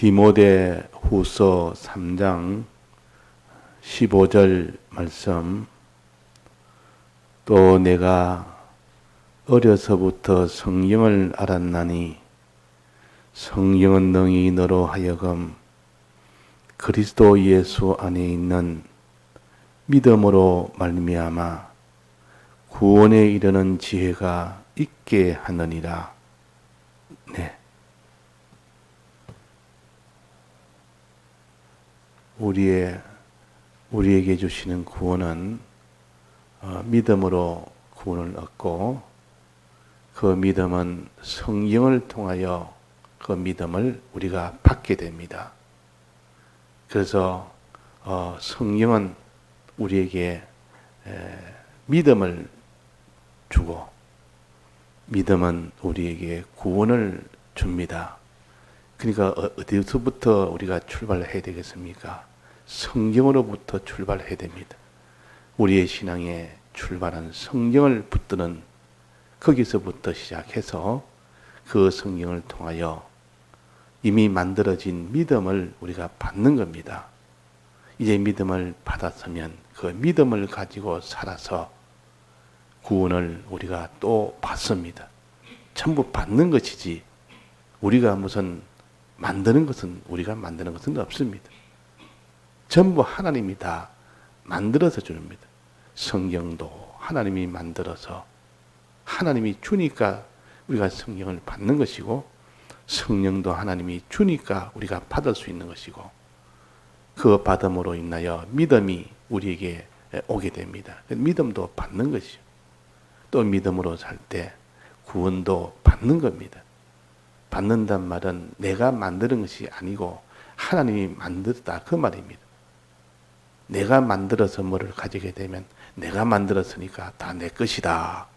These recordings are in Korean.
디모데 후서 3장 15절 말씀. 또 내가 어려서부터 성경을 알았나니 성경은 능히 너로 하여금 그리스도 예수 안에 있는 믿음으로 말미암아 구원에 이르는 지혜가 있게 하느니라. 네. 우리에게 주시는 구원은 믿음으로 구원을 얻고, 그 믿음은 성경을 통하여 그 믿음을 우리가 받게 됩니다. 그래서 성경은 우리에게 믿음을 주고, 믿음은 우리에게 구원을 줍니다. 그러니까 어디서부터 우리가 출발해야 되겠습니까? 성경으로부터 출발해야 됩니다. 우리의 신앙의 출발은 성경을 붙드는, 거기서부터 시작해서 그 성경을 통하여 이미 만들어진 믿음을 우리가 받는 겁니다. 이제 믿음을 받았으면 그 믿음을 가지고 살아서 구원을 우리가 또 받습니다. 전부 받는 것이지 우리가 무슨 만드는 것은, 우리가 만드는 것은 없습니다. 전부 하나님이 다 만들어서 주십니다. 성경도 하나님이 만들어서 하나님이 주니까 우리가 성경을 받는 것이고, 성령도 하나님이 주니까 우리가 받을 수 있는 것이고, 그 받음으로 인하여 믿음이 우리에게 오게 됩니다. 믿음도 받는 것이요. 또 믿음으로 살 때 구원도 받는 겁니다. 받는단 말은 내가 만드는 것이 아니고 하나님이 만들었다, 그 말입니다. 내가 만들어서 뭐를 가지게 되면 내가 만들었으니까 다 내 것이다,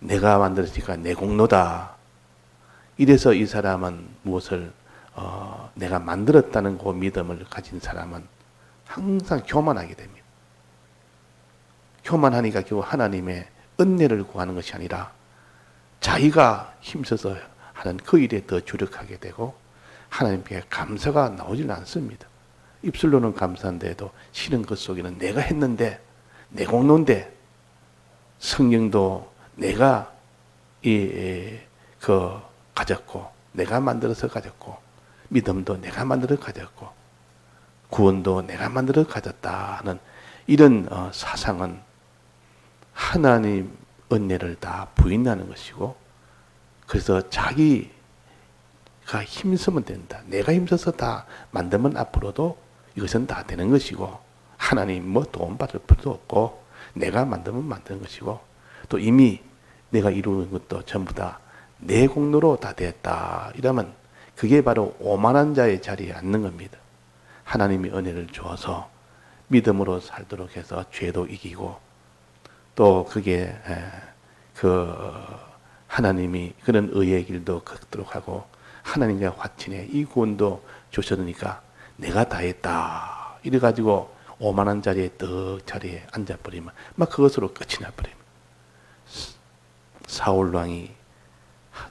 내가 만들었으니까 내 공로다, 이래서 이 사람은 무엇을 내가 만들었다는 그 믿음을 가진 사람은 항상 교만하게 됩니다. 교만하니까 결국 하나님의 은혜를 구하는 것이 아니라 자기가 힘써서 하는 그 일에 더 주력하게 되고, 하나님께 감사가 나오질 않습니다. 입술로는 감사한데도 실은 그 속에는 내가 했는데, 내 공로인데, 성경도 내가 가졌고, 내가 만들어서 가졌고, 믿음도 내가 만들어 가졌고, 구원도 내가 만들어 가졌다는 이런 사상은 하나님 은혜를 다 부인하는 것이고, 그래서 자기가 힘쓰면 된다, 내가 힘써서 다 만들면 앞으로도 이것은 다 되는 것이고, 하나님 뭐 도움 받을 필요도 없고, 내가 만들면 만드는 것이고, 또 이미 내가 이루는 것도 전부 다 내 공로로 다 됐다, 이러면 그게 바로 오만한 자의 자리에 앉는 겁니다. 하나님이 은혜를 주어서 믿음으로 살도록 해서 죄도 이기고, 또 그게 하나님이 그런 의의 길도 걷도록 하고, 하나님과 화친해 이 구원도 주셨으니까 내가 다 했다, 이래가지고 오만한 자리에 자리에 앉아버리면 막 그것으로 끝이 나버립니다. 사울 왕이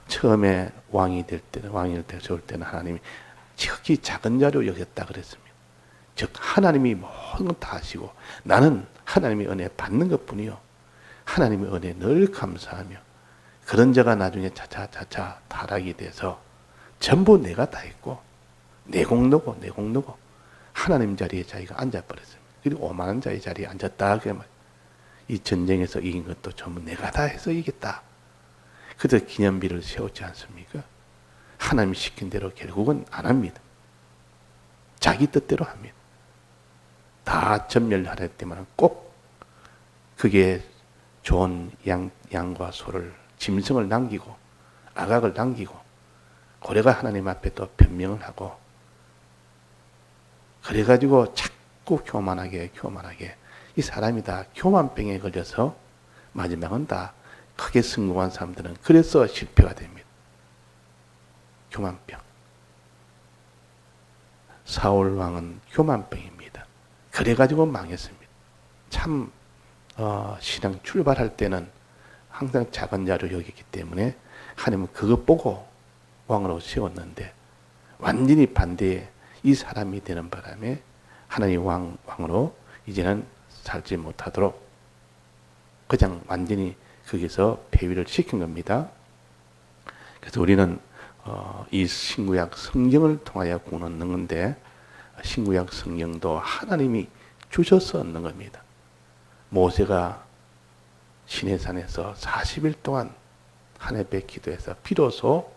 처음에 왕이 될 때는, 좋을 때는 하나님이 지극히 작은 자로 여겼다 그랬습니다. 즉 하나님이 모든 걸 다 하시고, 나는 하나님의 은혜 받는 것뿐이요, 하나님의 은혜에 늘 감사하며, 그런 자가 나중에 차차 타락이 돼서 전부 내가 다 했고, 내 공로고 하나님 자리에 자기가 앉아버렸습니다. 그리고 오만한 자의 자리에 앉았다, 이 전쟁에서 이긴 것도 전부 내가 다 해서 이겼다, 그저 기념비를 세우지 않습니까? 하나님이 시킨 대로 결국은 안 합니다. 자기 뜻대로 합니다. 다 전멸하려 때만 꼭 그게 좋은 양과 소를, 짐승을 남기고 악악을 남기고, 고래가 하나님 앞에 또 변명을 하고, 그래가지고 자꾸 교만하게 이 사람이 다 교만병에 걸려서 마지막은 다 크게 성공한 사람들은 그래서 실패가 됩니다. 교만병. 사울 왕은 교만병입니다. 그래가지고 망했습니다. 참 신앙 출발할 때는 항상 작은 자로 여기기 때문에 하나님은 그것 보고 왕으로 세웠는데, 완전히 반대의 이 사람이 되는 바람에 하나님 왕으로 이제는 살지 못하도록 그냥 완전히 거기서 폐위를 시킨 겁니다. 그래서 우리는 이 신구약 성경을 통하여 구원 얻는 건데 신구약 성경도 하나님이 주셔서 얻는 겁니다. 모세가 시내산에서 40일 동안 하나님께 기도해서 비로소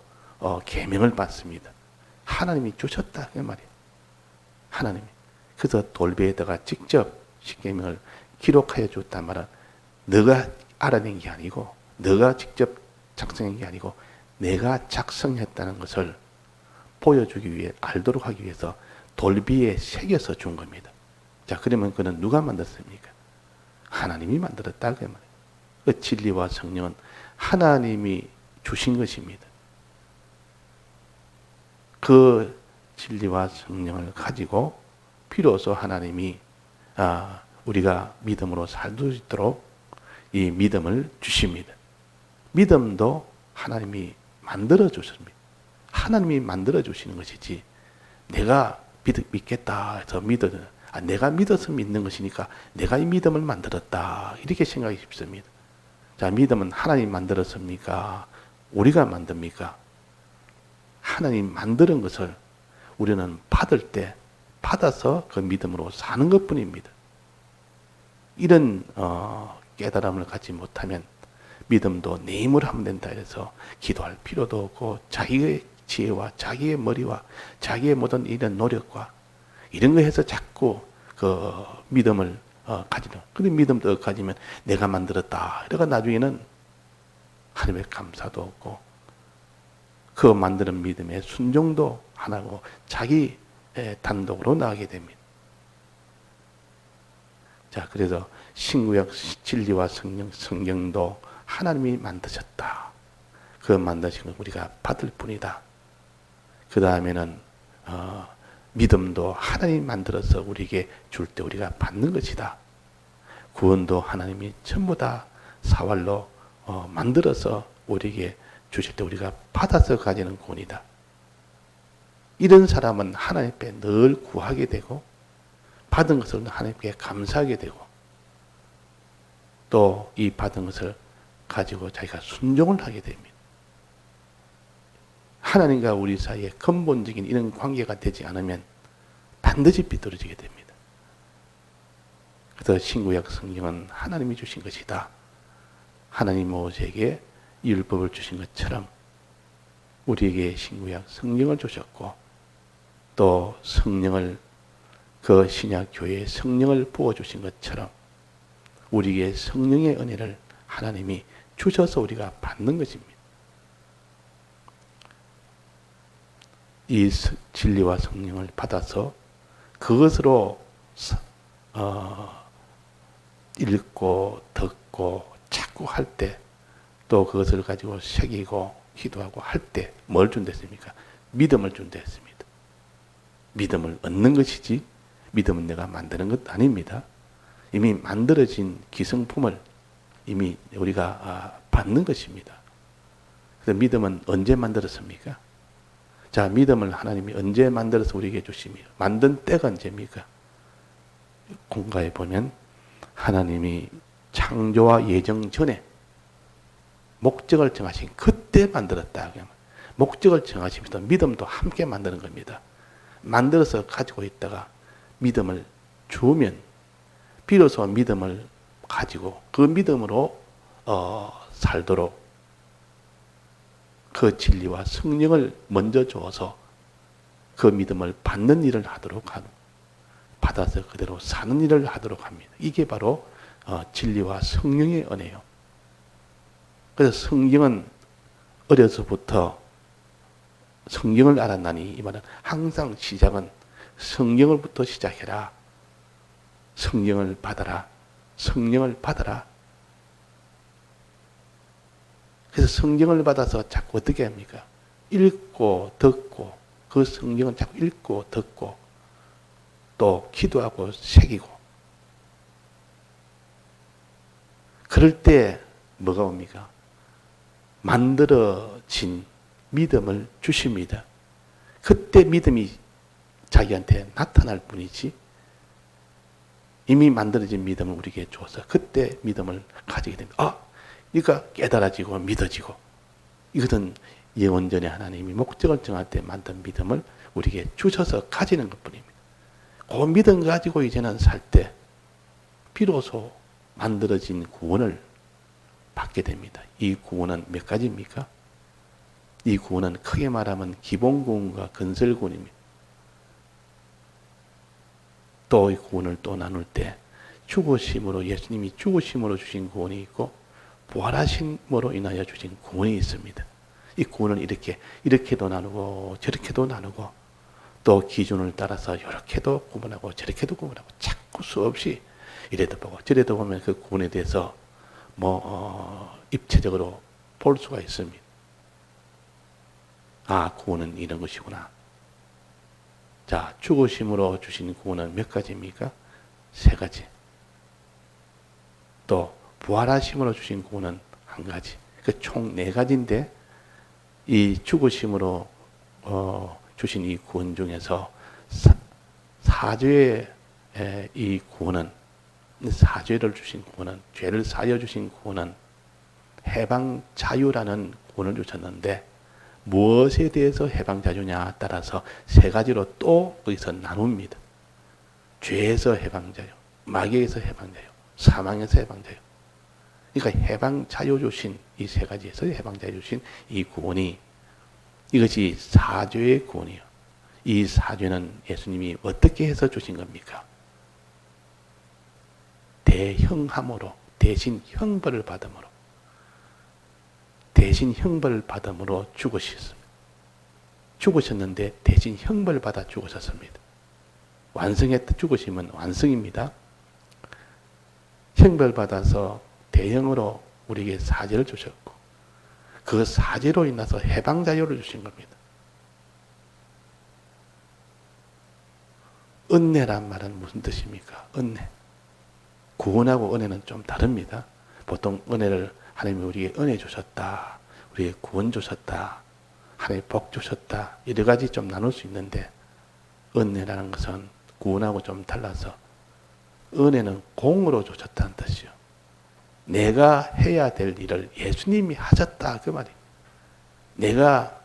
계명을 받습니다. 하나님이 주셨다 그 말이에요. 하나님이. 그래서 돌베에다가 직접 십계명을 기록하여 줬단 말은 너가 알아낸 게 아니고 너가 직접 작성한 게 아니고 내가 작성했다는 것을 보여주기 위해 알도록 하기 위해서 돌비에 새겨서 준 겁니다. 자, 그러면 그는 누가 만들었습니까? 하나님이 만들었다 그 말이에요. 그 진리와 성령은 하나님이 주신 것입니다. 그 진리와 성령을 가지고 비로소 하나님이 우리가 믿음으로 살 수 있도록 이 믿음을 주십니다. 믿음도 하나님이 만들어 주십니다. 하나님이 만들어 주시는 것이지 내가 믿겠다 해서 내가 믿어서 믿는 것이니까 내가 이 믿음을 만들었다 이렇게 생각이 쉽습니다. 자, 믿음은 하나님 만들었습니까? 우리가 만듭니까? 하나님 만드는 것을 우리는 받을 때 받아서 그 믿음으로 사는 것뿐입니다. 이런 깨달음을 갖지 못하면 믿음도 내 힘으로 하면 된다 해서 기도할 필요도 없고 자기의 지혜와 자기의 머리와 자기의 모든 이런 노력과 이런 거 해서 자꾸 그 믿음을 가지는. 근데 믿음도 가지면 내가 만들었다. 이러가 나중에는 하나님의 감사도 없고 그 만드는 믿음의 순종도 안 하고 자기 단독으로 나가게 됩니다. 자, 그래서 신구약 진리와 성경도 하나님이 만드셨다. 그 만드신 걸 우리가 받을 뿐이다. 그 다음에는 믿음도 하나님이 만들어서 우리에게 줄 때 우리가 받는 것이다. 구원도 하나님이 전부 다 사활로 만들어서 우리에게 주실 때 우리가 받아서 가지는 구원이다. 이런 사람은 하나님 앞에 늘 구하게 되고 받은 것을 하나님께 감사하게 되고 또 이 받은 것을 가지고 자기가 순종을 하게 됩니다. 하나님과 우리 사이에 근본적인 이런 관계가 되지 않으면 반드시 비뚤어지게 됩니다. 그래서 신구약 성경은 하나님이 주신 것이다. 하나님 모세에게 율법을 주신 것처럼 우리에게 신구약 성경을 주셨고 또 성령을 그 신약 교회에 성령을 부어주신 것처럼 우리에게 성령의 은혜를 하나님이 주셔서 우리가 받는 것입니다. 이 진리와 성령을 받아서 그것으로 읽고 듣고 자꾸 할 때 또 그것을 가지고 새기고 기도하고 할 때 뭘 준댔습니까? 믿음을 준댔습니다. 믿음을 얻는 것이지 믿음은 내가 만드는 것 아닙니다. 이미 만들어진 기성품을 이미 우리가 받는 것입니다. 그래서 믿음은 언제 만들었습니까? 자, 믿음을 하나님이 언제 만들어서 우리에게 주십니까? 만든 때가 언제입니까? 공가에 보면 하나님이 창조와 예정 전에 목적을 정하신 그때 만들었다. 목적을 정하시면서 믿음도 함께 만드는 겁니다. 만들어서 가지고 있다가 믿음을 주면 비로소 믿음을 가지고 그 믿음으로 살도록 그 진리와 성령을 먼저 주어서 그 믿음을 받는 일을 하도록 하는, 받아서 그대로 사는 일을 하도록 합니다. 이게 바로 진리와 성령의 은혜요. 그래서 성경은 어려서부터 성경을 알았나니 이 말은 항상 시작은 성경을부터 시작해라. 성령을 받아라. 성령을 받아라. 그래서 성경을 받아서 자꾸 어떻게 합니까? 읽고 듣고 그 성경을 자꾸 읽고 듣고 또 기도하고 새기고 그럴 때 뭐가 옵니까? 만들어진 믿음을 주십니다. 그때 믿음이 자기한테 나타날 뿐이지, 이미 만들어진 믿음을 우리에게 줘서 그때 믿음을 가지게 됩니다. 그러니까 깨달아지고 믿어지고, 이것은 예언전에 하나님이 목적을 정할 때 만든 믿음을 우리에게 주셔서 가지는 것뿐입니다. 그 믿음 가지고 이제는 살 때 비로소 만들어진 구원을 받게 됩니다. 이 구원은 몇 가지입니까? 이 구원은 크게 말하면 기본 구원과 건설 구원입니다. 또 이 구원을 또 나눌 때 죽으심으로, 예수님이 죽으심으로 주신 구원이 있고 부활하심으로 인하여 주신 구원이 있습니다. 이 구원을 이렇게도 나누고 저렇게도 나누고, 또 기준을 따라서 이렇게도 구분하고 저렇게도 구분하고, 자꾸 수없이 이래도 보고 저래도 보면 그 구원에 대해서 입체적으로 볼 수가 있습니다. 구원은 이런 것이구나. 자, 죽으심으로 주신 구원은 몇 가지입니까? 3가지. 또 부활하심으로 주신 구원은 1가지. 총 4가지인데, 이 죽으심으로 주신 이 구원 중에서 사죄의 이 구원은, 사죄를 주신 구원은, 죄를 사여 주신 구원은 해방 자유라는 구원을 주셨는데, 무엇에 대해서 해방 자유냐 따라서 3가지로 또 거기서 나눕니다. 죄에서 해방 자유, 마귀에서 해방 자유, 사망에서 해방 자유. 그러니까 해방 자유 주신 이 3가지에서 해방 자유 주신 이 구원이, 이것이 사죄의 구원이요. 이 사죄는 예수님이 어떻게 해서 주신 겁니까? 대형함으로, 대신 형벌을 받음으로, 대신 형벌을 받음으로 죽으셨습니다. 죽으셨는데 대신 형벌을 받아 죽으셨습니다. 완성했다, 죽으시면 완성입니다. 형벌 받아서 대형으로 우리에게 사죄를 주셨고, 그 사죄로 인해서 해방 자유를 주신 겁니다. 은혜란 말은 무슨 뜻입니까? 은혜. 구원하고 은혜는 좀 다릅니다. 보통 은혜를 하나님이 우리에게 은혜 주셨다, 우리에게 구원 주셨다, 하나님의 복 주셨다, 여러 가지 좀 나눌 수 있는데, 은혜라는 것은 구원하고 좀 달라서 은혜는 공으로 주셨다는 뜻이요. 내가 해야 될 일을 예수님이 하셨다, 그 말이에요. 내가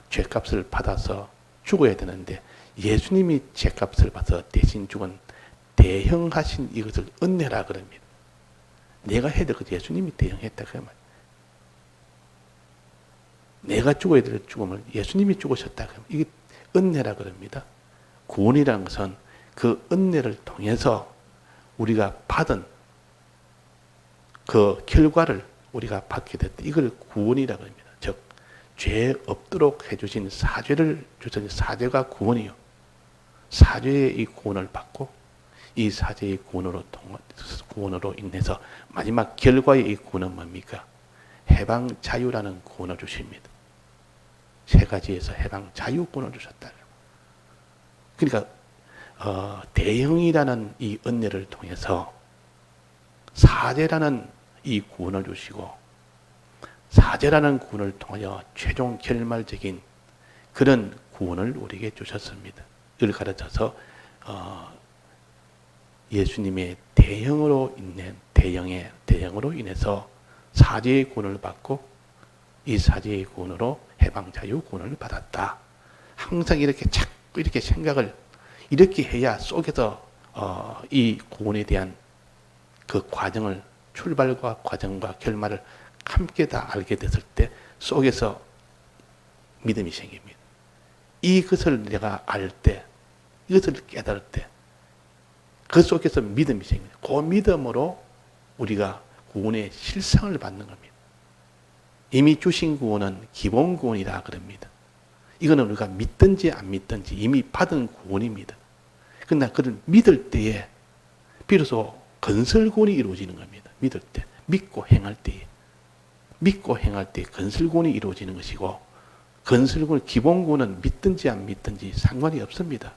죄값을 받아서 죽어야 되는데 예수님이 죄값을 받아서 대신 죽은 대형하신 이것을 은혜라 그럽니다. 내가 해야 될 것 예수님이 대형했다, 그 말이에요. 내가 죽어야 될 죽음을 예수님이 죽으셨다, 이게 은혜라 그럽니다. 구원이라는 것은 그 은혜를 통해서 우리가 받은 그 결과를 우리가 받게 됐다, 이걸 구원이라 그럽니다. 즉, 죄 없도록 해주신 사죄를 주신 사죄가 구원이요. 사죄의 이 구원을 받고, 이 사죄의 구원으로 인해서 마지막 결과의 이 구원은 뭡니까? 해방 자유라는 구원을 주십니다. 3가지에서 해방 자유구원을 주셨다. 그러니까 대형이라는 이 은혜를 통해서 사죄라는 이 구원을 주시고, 사죄라는 구원을 통하여 최종 결말적인 그런 구원을 우리에게 주셨습니다. 이를 가르쳐서 예수님의 대형으로 인해서 사죄의 구원을 받고, 이 사죄의 구원으로 해방 자유 구원을 받았다. 항상 이렇게 자꾸 이렇게 생각을 이렇게 해야 속에서 이 구원에 대한 그 과정을, 출발과 과정과 결말을 함께 다 알게 됐을 때 속에서 믿음이 생깁니다. 이것을 내가 알 때, 이것을 깨달을 때 그 속에서 믿음이 생깁니다. 그 믿음으로 우리가 구원의 실상을 받는 겁니다. 이미 주신 구원은 기본 구원이라 그럽니다. 이거는 우리가 믿든지 안 믿든지 이미 받은 구원입니다. 그러나 그를 믿을 때에 비로소 건설 구원이 이루어지는 겁니다. 믿을 때, 믿고 행할 때에, 믿고 행할 때 건설 구원이 이루어지는 것이고, 건설 구원, 기본 구원은 믿든지 안 믿든지 상관이 없습니다.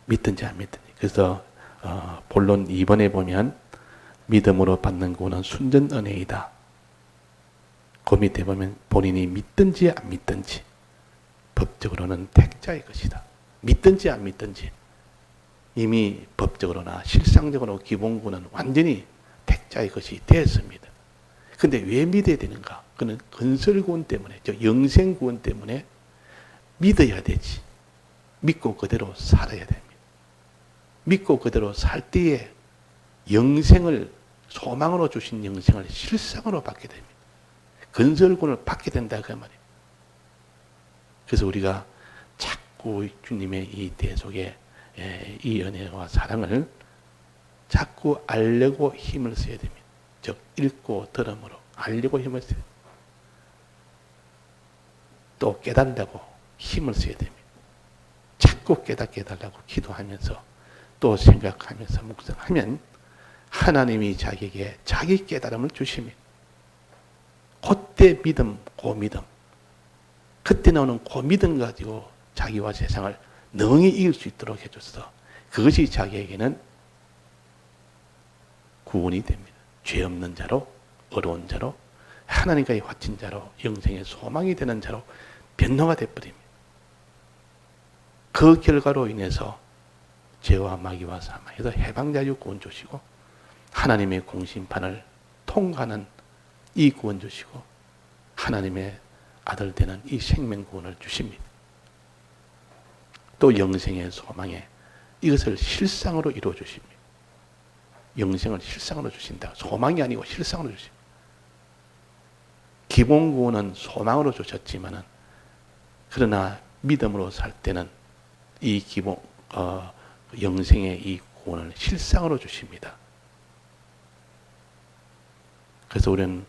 믿든지 안 믿든지. 그래서 본론 2번에 보면 믿음으로 받는 구원은 순전 은혜이다. 그 밑에 보면 본인이 믿든지 안 믿든지 법적으로는 택자의 것이다. 믿든지 안 믿든지 이미 법적으로나 실상적으로 기본구는 완전히 택자의 것이 되었습니다. 근데 왜 믿어야 되는가? 그는 건설구원 때문에, 영생구원 때문에 믿어야 되지. 믿고 그대로 살아야 됩니다. 믿고 그대로 살 때에 영생을, 소망으로 주신 영생을 실상으로 받게 됩니다. 건설구원을 받게 된다 그 말이에요. 그래서 우리가 자꾸 주님의 이 대속의 이 은혜와 사랑을 자꾸 알려고 힘을 써야 됩니다. 즉 읽고 들음으로 알려고 힘을 써야 됩니다. 또 깨달으려고 힘을 써야 됩니다. 자꾸 깨닫게 해달라고 기도하면서 또 생각하면서 묵상하면 하나님이 자기에게 자기 깨달음을 주십니다. 그때 믿음, 고믿음. 그때 나오는 고믿음 가지고 자기와 세상을 능히 이길 수 있도록 해줘서 그것이 자기에게는 구원이 됩니다. 죄 없는 자로, 어려운 자로, 하나님과의 화친 자로, 영생의 소망이 되는 자로 변화가 되어버립니다. 그 결과로 인해서 죄와 마귀와 사망에서 해방자유 구원 주시고 하나님의 공심판을 통과하는 이 구원 주시고 하나님의 아들 되는 이 생명 구원을 주십니다. 또 영생의 소망에 이것을 실상으로 이루어 주십니다. 영생을 실상으로 주신다. 소망이 아니고 실상으로 주십니다. 기본 구원은 소망으로 주셨지만은 그러나 믿음으로 살 때는 이 기본 영생의 이 구원을 실상으로 주십니다. 그래서 우리는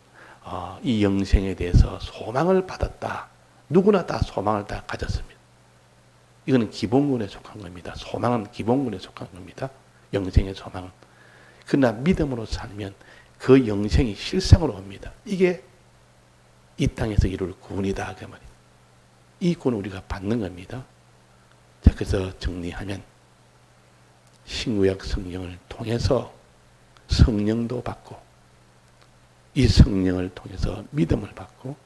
이 영생에 대해서 소망을 받았다. 누구나 다 소망을 다 가졌습니다. 이거는 기본군에 속한 겁니다. 소망은 기본군에 속한 겁니다. 영생의 소망은. 그러나 믿음으로 살면 그 영생이 실상으로 옵니다. 이게 이 땅에서 이룰 구원이다. 그 말이에요. 이 구원을 우리가 받는 겁니다. 자, 그래서 정리하면 신구약 성령을 통해서 성령도 받고 이 성령을 통해서 믿음을 받고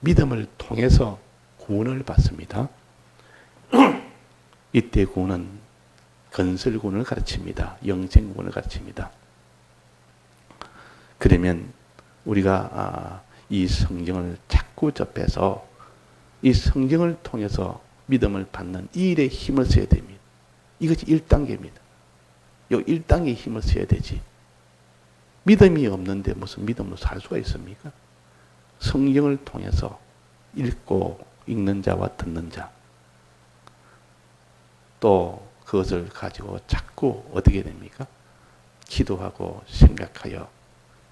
믿음을 통해서 구원을 받습니다. 이때 구원은 건설구원을 가르칩니다. 영생구원을 가르칩니다. 그러면 우리가 이 성경을 자꾸 접해서 이 성경을 통해서 믿음을 받는 이 일에 힘을 써야 됩니다. 이것이 1단계입니다. 이 1단계에 힘을 써야 되지. 믿음이 없는데 무슨 믿음으로 살 수가 있습니까? 성경을 통해서 읽고 읽는 자와 듣는 자 또 그것을 가지고 자꾸 어떻게 됩니까? 기도하고 생각하여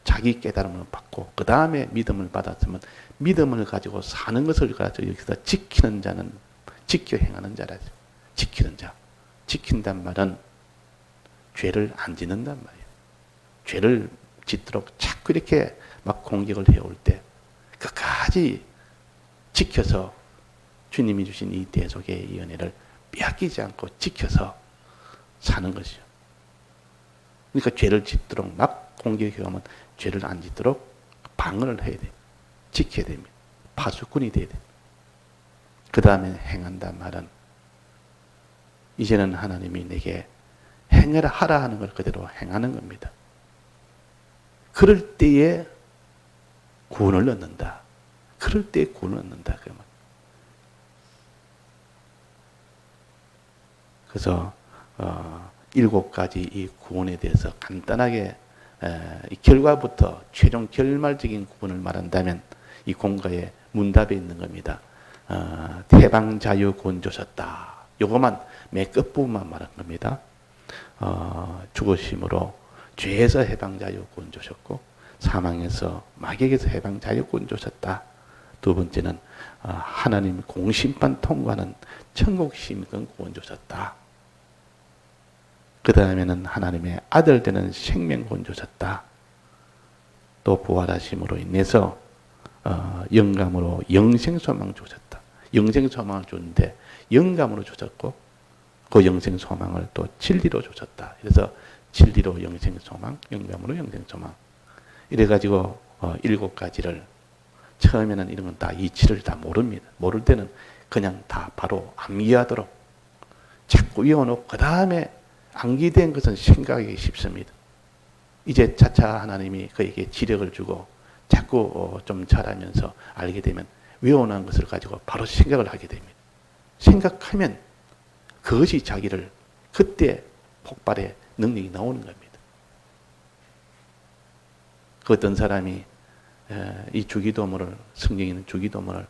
자기 깨달음을 받고 그 다음에 믿음을 받았으면 믿음을 가지고 사는 것을 가지고 여기서 지키는 자는 지켜 행하는 자라죠. 지키는 자. 지킨단 말은 죄를 안 짓는단 말이에요. 죄를 짓도록 자꾸 이렇게 막 공격을 해올 때 끝까지 지켜서 주님이 주신 이 대속의 이 은혜를 빼앗기지 않고 지켜서 사는 것이죠. 그러니까 죄를 짓도록 막 공격해오면 죄를 안 짓도록 방어를 해야 돼요. 지켜야 됩니다. 파수꾼이 돼야 돼요. 그 다음에 행한단 말은 이제는 하나님이 내게 행하라 하라 하는 걸 그대로 행하는 겁니다. 그럴 때에 구원을 얻는다. 그럴 때에 구원을 얻는다. 그래서 7가지 이 구원에 대해서 간단하게 이 결과부터 최종 결말적인 구원을 말한다면 이 공가의 문답에 있는 겁니다. 해방 자유 구원 주셨다. 요것만 맨 끝부분만 말한 겁니다. 죽으심으로 죄에서 해방 자유 구원 주셨고 사망에서 마귀에게서 해방 자유 구원 주셨다. 두 번째는 하나님 공심판 통과하는 천국 시민권 구원 주셨다. 그 다음에는 하나님의 아들 되는 생명 구원 주셨다. 또 부활하심으로 인해서 영감으로 영생 소망 주셨다. 영생 소망을 주는데 영감으로 주셨고 그 영생 소망을 또 진리로 주셨다. 그래서 진리로 영생 소망, 영감으로 영생 소망. 이래가지고 7가지를 처음에는 이런 건 다 이치를 다 모릅니다. 모를 때는 그냥 다 바로 암기하도록 자꾸 외워놓고 그 다음에 암기된 것은 생각하기 쉽습니다. 이제 차차 하나님이 그에게 지력을 주고 자꾸 좀 잘하면서 알게 되면 외워놓은 것을 가지고 바로 생각을 하게 됩니다. 생각하면 그것이 자기를 그때 폭발의 능력이 나오는 겁니다. 그 어떤 사람이 이 주기도문을, 성경에 있는 주기도문을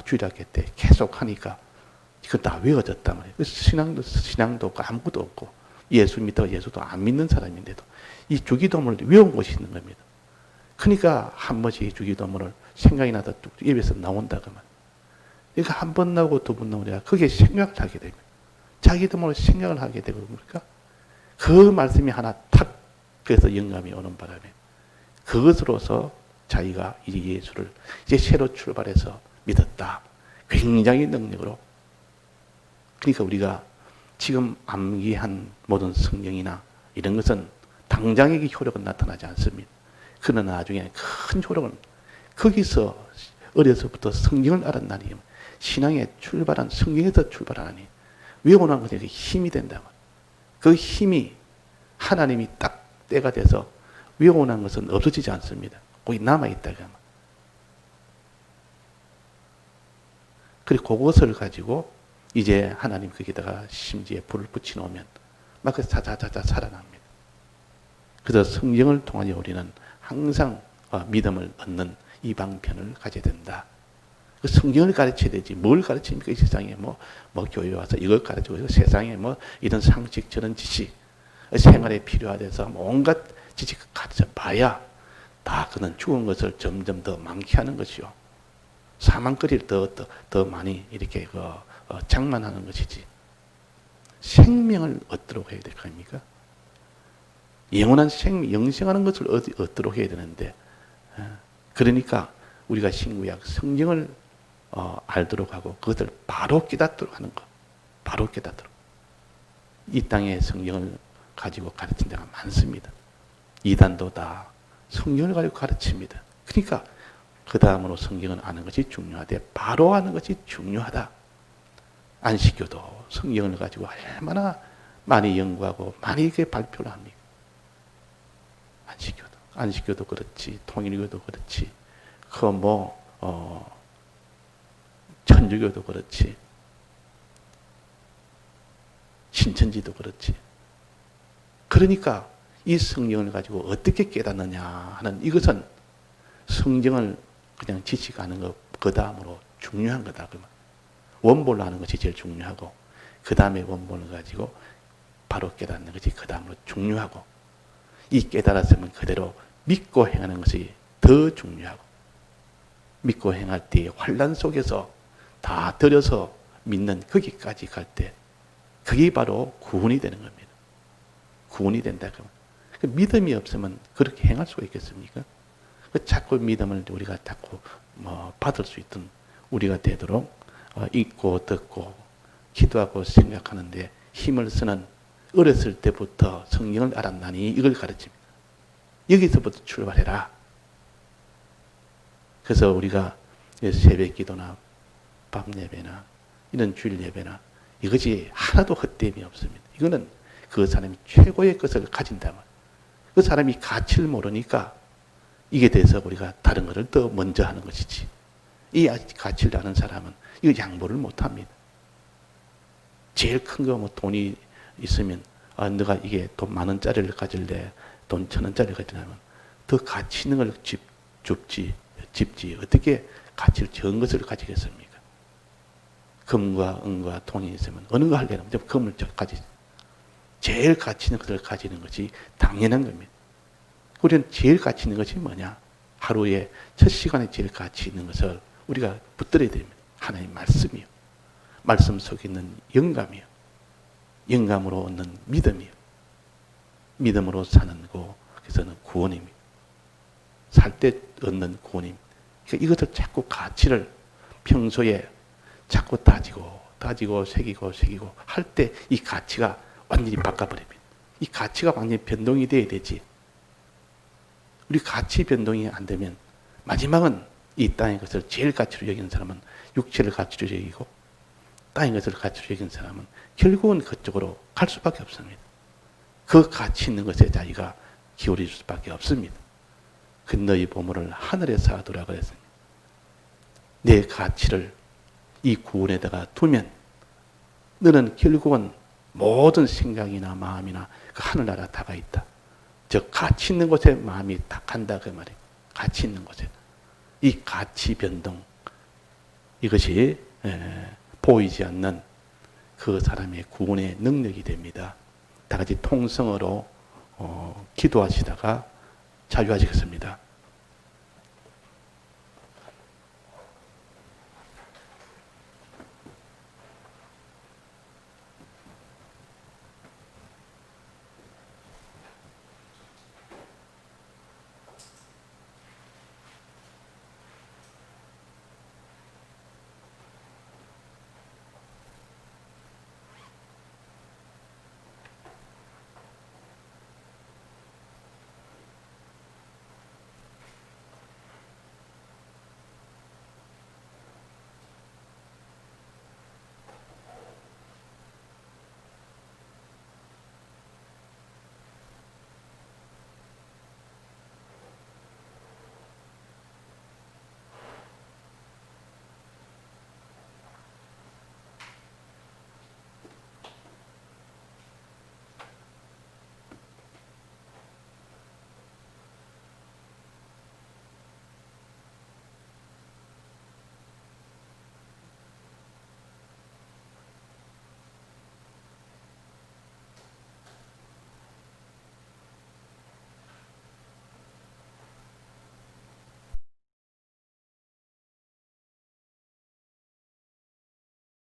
주일학교 때 계속 하니까 이거 다 외워졌단 말이에요. 신앙도 없고 아무것도 없고 예수 믿다가 예수도 안 믿는 사람인데도 이 주기도문을 외운 곳이 있는 겁니다. 그러니까 한 번씩 주기도문을 생각이 나다 뚝 입에서 나온다 그 말. 그러니까 한 번 나오고 두 번 나오니까 그게 생각을 하게 됩니다. 자기도 생각을 하게 되고 그러니까 그 말씀이 하나 탁 그래서 영감이 오는 바람에 그것으로서 자기가 이 예수를 이제 새로 출발해서 믿었다. 굉장히 능력으로. 그러니까 우리가 지금 암기한 모든 성경이나 이런 것은 당장의 효력은 나타나지 않습니다. 그러나 나중에 큰 효력은 거기서 어려서부터 성경을 알았나니 신앙에 출발한 성경에서 출발하니 외워놓은 것이 힘이 된다. 그 힘이 하나님이 딱 때가 돼서 외워놓은 것은 없어지지 않습니다. 거기 남아있다. 그리고 그것을 가지고 이제 하나님 거기다가 심지에 불을 붙여놓으면 막 자자자자 살아납니다. 그래서 성경을 통하여 우리는 항상 믿음을 얻는 이 방편을 가져야 된다. 그 성경을 가르쳐야 되지 뭘 가르칩니까? 이 세상에 뭐 교회 와서 이걸 가르치고 세상에 뭐 이런 상식 저런 지식 생활에 필요하대서 온갖 지식 가르쳐 봐야 다 그는 죽은 것을 점점 더 많게 하는 것이요. 사망거리를 더 많이 이렇게 장만하는 것이지. 생명을 얻도록 해야 될 거 아닙니까? 영원한 생명, 영생하는 것을 얻도록 해야 되는데, 그러니까 우리가 신구약 성경을 알도록 하고 그것을 바로 깨닫도록 하는 것. 바로 깨닫도록. 이 땅에 성경을 가지고 가르친 데가 많습니다. 이단도 다 성경을 가지고 가르칩니다. 그러니까 그 다음으로 성경을 아는 것이 중요하대. 바로 아는 것이 중요하다. 안식교도 성경을 가지고 얼마나 많이 연구하고 많이 이렇게 발표를 합니까? 안식교도 그렇지, 통일교도 그렇지, 천주교도 그렇지, 신천지도 그렇지. 그러니까 이 성경을 가지고 어떻게 깨닫느냐 하는 이것은 성경을 그냥 지식하는 것, 그 다음으로 중요한 거다. 원본을 아는 것이 제일 중요하고, 그 다음에 원본을 가지고 바로 깨닫는 것이 그 다음으로 중요하고, 이 깨달았으면 그대로 믿고 행하는 것이 더 중요하고, 믿고 행할 때 환난 속에서 다 들여서 믿는 거기까지 갈 때, 그게 바로 구원이 되는 겁니다. 구원이 된다. 그 믿음이 없으면 그렇게 행할 수가 있겠습니까? 자꾸 믿음을 우리가 자꾸 받을 수 있던 우리가 되도록 읽고 듣고 기도하고 생각하는데 힘을 쓰는 어렸을 때부터 성경을 알았나니 이걸 가르칩니다. 여기서부터 출발해라. 그래서 우리가 새벽 기도나 밤 예배나 이런 주일 예배나 이것이 하나도 헛됨이 없습니다. 이거는 그 사람이 최고의 것을 가진다면 그 사람이 가치를 모르니까 이게 돼서 우리가 다른 것을 더 먼저 하는 것이지. 이 가치를 아는 사람은 이거 양보를 못합니다. 제일 큰 거 돈이 있으면 너가 이게 돈 10,000원짜리를 가질래, 돈 1,000원짜리를 가지려면 더 가치 있는 걸 집지 어떻게 가치를 적은 것을 가지겠습니까? 금과 은과 돈이 있으면 어느 거 하려면 금을 가지. 제일 가치 있는 것을 가지는 것이 당연한 겁니다. 우리는 제일 가치 있는 것이 뭐냐? 하루에 첫 시간에 제일 가치 있는 것을 우리가 붙들어야 됩니다. 하나님 말씀이요. 말씀 속에 있는 영감이요. 영감으로 얻는 믿음이요. 믿음으로 사는 그래서는 구원입니다. 살 때 얻는 구원입니다. 그러니까 이것을 자꾸 가치를 평소에 자꾸 따지고 새기고 할 때 이 가치가 완전히 바꿔버립니다. 이 가치가 완전히 변동이 돼야 되지. 우리 가치 변동이 안 되면 마지막은 이 땅의 것을 제일 가치로 여기는 사람은 육체를 가치로 여기고 맞다는 것을 가치로 여긴 사람은 결국은 그쪽으로 갈 수밖에 없습니다. 그 가치 있는 것에 자기가 기울일 수밖에 없습니다. 그 너희 보물을 하늘에 쌓아두라 그랬습니다. 내 가치를 이 구원에다가 두면 너는 결국은 모든 생각이나 마음이나 그 하늘나라 다가 있다. 즉 가치 있는 곳에 마음이 딱 간다 그 말이에요. 가치 있는 곳에. 이 가치 변동 이것이 보이지 않는 그 사람의 구원의 능력이 됩니다. 다 같이 통성어로 기도하시다가 자유하시겠습니다.